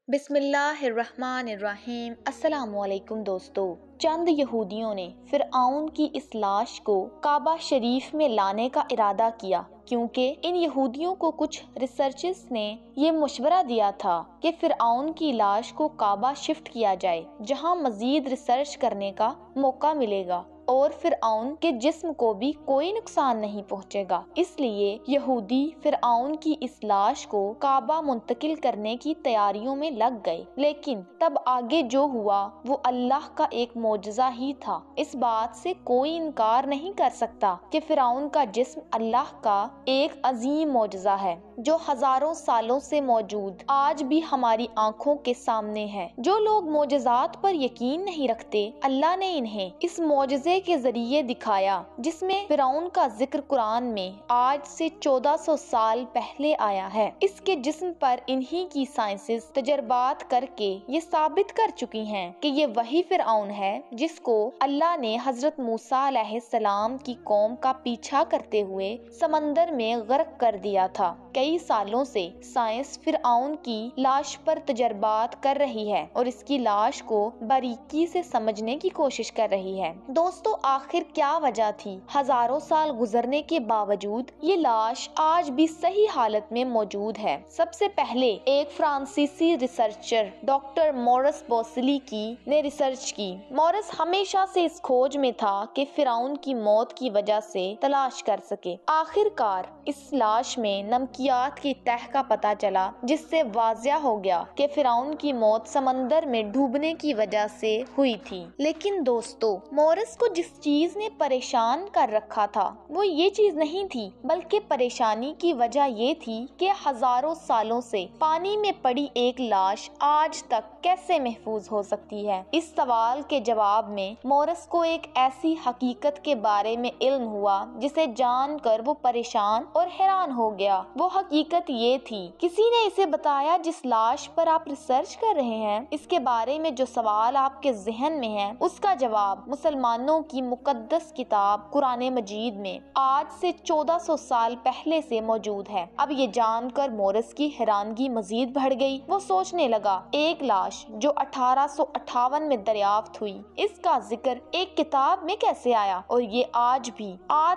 بسم اللہ الرحمن الرحیم۔ السلام علیکم دوستو۔ چند یہودیوں نے فرعون کی اس لاش کو کعبہ شریف میں لانے کا ارادہ کیا کیونکہ ان یہودیوں کو کچھ ریسرچرز نے یہ مشورہ دیا تھا کہ فرعون کی لاش کو کعبہ شفٹ کیا جائے جہاں مزید ریسرچ کرنے کا موقع ملے گا اور فرعون کے جسم کو بھی کوئی نقصان نہیں پہنچے گا۔ اس لیے یہودی فرعون کی اس لاش کو کعبہ منتقل کرنے کی تیاریوں میں لگ گئے، لیکن تب آگے جو ہوا وہ اللہ کا ایک معجزہ ہی تھا۔ اس بات سے کوئی انکار نہیں کر سکتا کہ فرعون کا جسم اللہ کا ایک عظیم معجزہ ہے جو ہزاروں سالوں سے موجود آج بھی ہماری آنکھوں کے سامنے ہے۔ جو لوگ معجزات پر یقین نہیں رکھتے، اللہ نے انہیں اس معجزے کے ذریعے دکھایا جس میں فرعون کا ذکر قرآن میں آج سے 1400 سال پہلے آیا ہے۔ اس کے جسم پر انہی کی سائنسز تجربات کر کے یہ ثابت کر چکی ہیں کہ یہ وہی فرعون ہے جس کو اللہ نے حضرت موسیٰ علیہ السلام کی قوم کا پیچھا کرتے ہوئے سمندر میں غرق کر دیا تھا۔ کئی سالوں سے سائنس فرعون کی لاش پر تجربات کر رہی ہے اور اس کی لاش کو باریکی سے سمجھنے کی کوشش کر رہی ہے۔ دوستو، آخر کیا وجہ تھی؟ ہزاروں سال گزرنے کے باوجود یہ لاش آج بھی صحیح حالت میں موجود ہے۔ سب سے پہلے ایک فرانسیسی ریسرچر ڈاکٹر مورس بوسلی نے ریسرچ کی۔ مورس ہمیشہ سے اس کھوج میں تھا کہ فرعون کی موت کی وجہ سے تلاش کر سکے۔ آخر کار اس لاش میں نمکیات کی تہ کا پتہ چلا جس سے واضح ہو گیا کہ فرعون کی موت سمندر میں ڈوبنے کی وجہ سے ہوئی تھی۔ لیکن دوستو، مورس کو جس چیز نے پریشان کر رکھا تھا وہ یہ چیز نہیں تھی، بلکہ پریشانی کی وجہ یہ تھی کہ ہزاروں سالوں سے پانی میں پڑی ایک لاش آج تک کیسے محفوظ ہو سکتی ہے۔ اس سوال کے جواب میں مورس کو ایک ایسی حقیقت کے بارے میں علم ہوا جسے جان کر وہ پریشان اور حیران ہو گیا۔ وہ حقیقت یہ تھی، کسی نے اسے بتایا جس لاش پر آپ ریسرچ کر رہے ہیں، اس کے بارے میں جو سوال آپ کے ذہن میں ہے، اس کا جواب مسلمانوں کی مقدس کتاب قرآن مجید میں آج سے 1400 سال پہلے سے موجود ہے۔ اب یہ جان کر مورس کی حیرانگی مزید بڑھ گئی۔ وہ سوچنے لگا، ایک لاش جو 1858 میں دریافت ہوئی، اس کا ذکر ایک کتاب میں کیسے آیا؟ اور یہ آج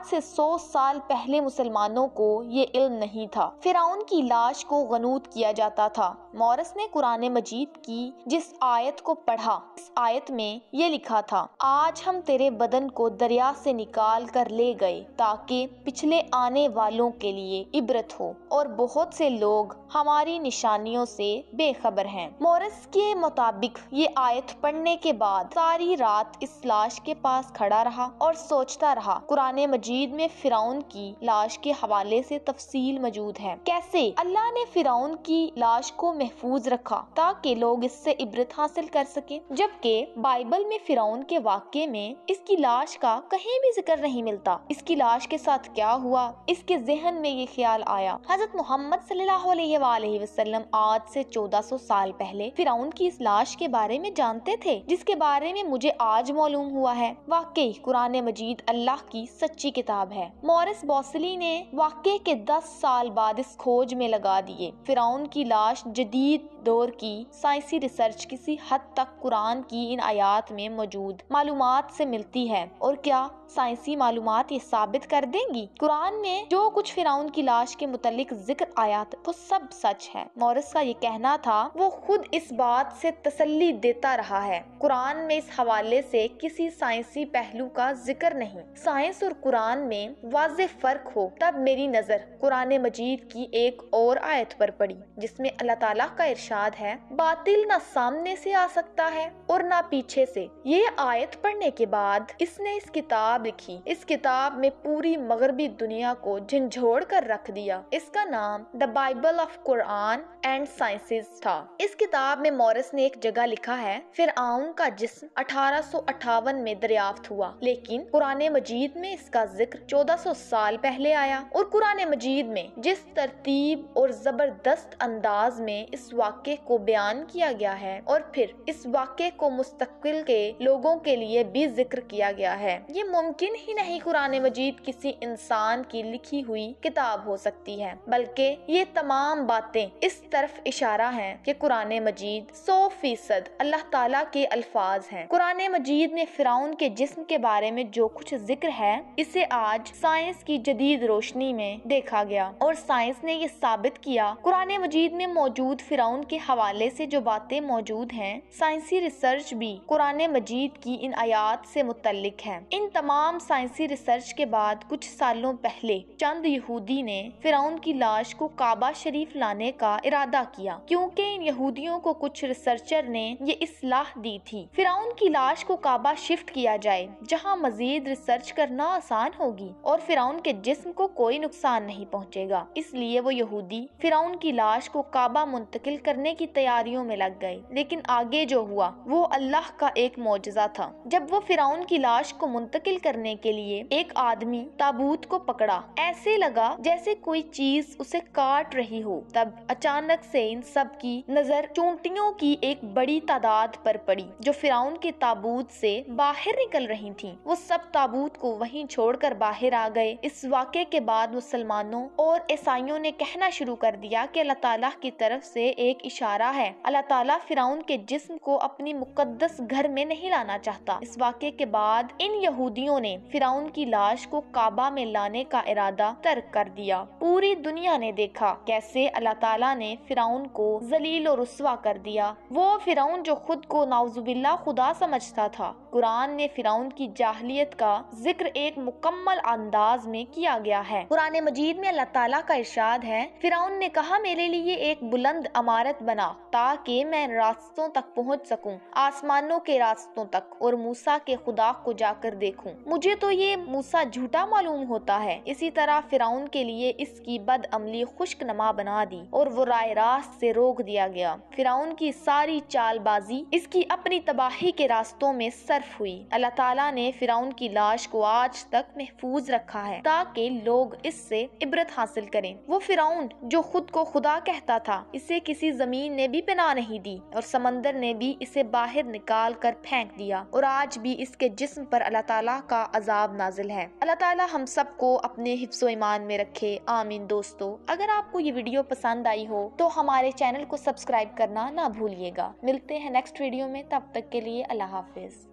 سے 100 سال پہلے مسلمانوں کو یہ علم نہیں تھا۔ فرعون کی لاش کو غنود کیا جاتا تھا۔ مورس نے قرآن مجید کی جس آیت کو پڑھا، اس آیت میں یہ لکھا تھا، آج ہم تیرے بدن کو دریا سے نکال کر لے گئے تاکہ پچھلے آنے والوں کے لیے عبرت ہو، اور بہت سے لوگ ہماری نشانیوں سے بے خبر ہیں۔ مورس کے مطابق یہ آیت پڑھنے کے بعد ساری رات اس لاش کے پاس کھڑا رہا اور سوچتا رہا۔ قرآن مجید میں فرعون کی لاش کے حوالے سے تفصیل موجود ہے، کیسے اللہ نے فرعون کی لاش کو محفوظ رکھا تاکہ لوگ اس سے عبرت حاصل کر سکیں، جبکہ بائبل میں فرعون کے واقعے میں اس کی لاش کا کہیں بھی ذکر نہیں ملتا۔ اس کی لاش کے ساتھ کیا ہوا؟ اس کے ذہن میں یہ خیال آیا، حضرت محمد صلی اللہ علیہ وآلہ وسلم آج سے 1400 سال پہلے فرعون کی اس لاش کے بارے میں جانتے تھے جس کے بارے میں مجھے آج معلوم ہوا ہے۔ واقعی قرآن مجید اللہ کی سچی کتاب ہے۔ مورس بوسلی نے واقعے کے 10 سال بعد اس کھوج میں لگا دیے۔ فرعون کی لاش جدید دور کی سائنسی ریسرچ کسی حد تک قرآن کی ان آیات میں موجود معلومات سے ملتی ہے، اور کیا سائنسی معلومات یہ ثابت کر دیں گی قرآن میں جو کچھ فرعون کی لاش کے متعلق ذکر آیا وہ سب سچ ہے؟ مورس کا یہ کہنا تھا، وہ خود اس بات سے تسلی دیتا رہا ہے، قرآن میں اس حوالے سے کسی سائنسی پہلو کا ذکر نہیں۔ سائنس اور قرآن میں واضح فرق ہو تب میری نظر قرآن مجید کی ایک اور آیت پر پڑی جس میں اللہ تعالیٰ کا ارشاد ہے، باطل نہ سامنے سے آ سکتا ہے اور نہ پیچھے سے۔ یہ آیت پڑھنے کے بعد اس نے اس کتاب لکھی۔ اس کتاب میں پوری مغربی دنیا کو جھنجھوڑ کر رکھ دیا۔ اس کا نام the Bible of Quran and sciences تھا۔ اس کتاب میں مورس نے ایک جگہ لکھا ہے، فرعون کا جسم 1858 میں دریافت ہوا، لیکن قرآن مجید میں اس کا ذکر 1400 سال پہلے آیا، اور قرآن مجید میں جس ترتیب اور زبردست انداز میں اس واقعے واقعے کو بیان کیا گیا ہے اور پھر اس واقعے کو مستقبل کے لوگوں کے لیے بھی ذکر کیا گیا ہے۔ یہ ممکن ہی نہیں قرآن مجید کسی انسان کی لکھی ہوئی کتاب ہو سکتی ہے، بلکہ یہ تمام باتیں اس طرف اشارہ ہیں کہ قرآن مجید 100% اللہ تعالیٰ کے الفاظ ہیں۔ قرآن مجید میں فرعون کے جسم کے بارے میں جو کچھ ذکر ہے اسے آج سائنس کی جدید روشنی میں دیکھا گیا اور سائنس نے یہ ثابت کیا۔ قرآن مجید میں موجود فرعون کے حوالے سے جو باتیں موجود ہیں، سائنسی ریسرچ بھی قرآن مجید کی ان آیات سے متعلق ہے۔ ان تمام سائنسی ریسرچ کے بعد کچھ سالوں پہلے چند یہودی نے فرعون کی لاش کو کعبہ شریف لانے کا ارادہ کیا، کیونکہ ان یہودیوں کو کچھ ریسرچر نے یہ اصلاح دی تھی فرعون کی لاش کو کعبہ شفٹ کیا جائے، جہاں مزید ریسرچ کرنا آسان ہوگی اور فرعون کے جسم کو کوئی نقصان نہیں پہنچے گا۔ اس لیے وہ یہودی فرعون کی لاش کو کعبہ منتقل کرنے کی تیاریوں میں لگ گئے، لیکن آگے جو ہوا وہ اللہ کا ایک معجزہ تھا۔ جب وہ فرعون کی لاش کو منتقل کرنے کے لیے ایک آدمی تابوت کو پکڑا، ایسے لگا جیسے کوئی چیز اسے کاٹ رہی ہو، تب اچانک سے ان سب کی نظر چونٹیوں کی ایک بڑی تعداد پر پڑی جو فرعون کے تابوت سے باہر نکل رہی تھیں۔ وہ سب تابوت کو وہیں چھوڑ کر باہر آ گئے۔ اس واقعے کے بعد مسلمانوں اور عیسائیوں نے کہنا شروع کر دیا کہ اللہ تعالیٰ کی طرف سے ایک اشارہ ہے، اللہ تعالیٰ فرعون کے جسم کو اپنی مقدس گھر میں نہیں لانا چاہتا۔ اس واقعے کے بعد ان یہودیوں نے فرعون کی لاش کو کعبہ میں لانے کا ارادہ ترک کر دیا۔ پوری دنیا نے دیکھا کیسے اللہ تعالیٰ نے فرعون کو ذلیل و رسوا کر دیا، وہ فرعون جو خود کو نعوذ باللہ خدا سمجھتا تھا۔ قرآن نے فرعون کی جاہلیت کا ذکر ایک مکمل انداز میں کیا گیا ہے۔ قرآن مجید میں اللہ تعالیٰ کا ارشاد ہے، فرعون نے کہا میرے لیے ایک بلند عمارت بنا تاکہ میں راستوں تک پہنچ سکوں، آسمانوں کے راستوں تک، اور موسیٰ کے خدا کو جا کر دیکھوں۔ مجھے تو یہ موسیٰ جھوٹا معلوم ہوتا ہے۔ اسی طرح فرعون کے لیے اس کی بد عملی خشک نما بنا دی اور وہ راہ راست سے روک دیا گیا۔ فرعون کی ساری چال بازی اس کی اپنی تباہی کے راستوں میں صرف ہوئی۔ اللہ تعالیٰ نے فرعون کی لاش کو آج تک محفوظ رکھا ہے تاکہ لوگ اس سے عبرت حاصل کریں۔ وہ فرعون جو خود کو خدا کہتا تھا، اسے کسی زمین نے بھی پناہ نہیں دی اور سمندر نے بھی اسے باہر نکال کر پھینک دیا، اور آج بھی اس کے جسم پر اللہ تعالیٰ کا عذاب نازل ہے۔ اللہ تعالیٰ ہم سب کو اپنے حفظ و ایمان میں رکھے، آمین۔ دوستو، اگر آپ کو یہ ویڈیو پسند آئی ہو تو ہمارے چینل کو سبسکرائب کرنا نہ بھولیے گا۔ ملتے ہیں نیکسٹ ویڈیو میں، تب تک کے لیے اللہ حافظ۔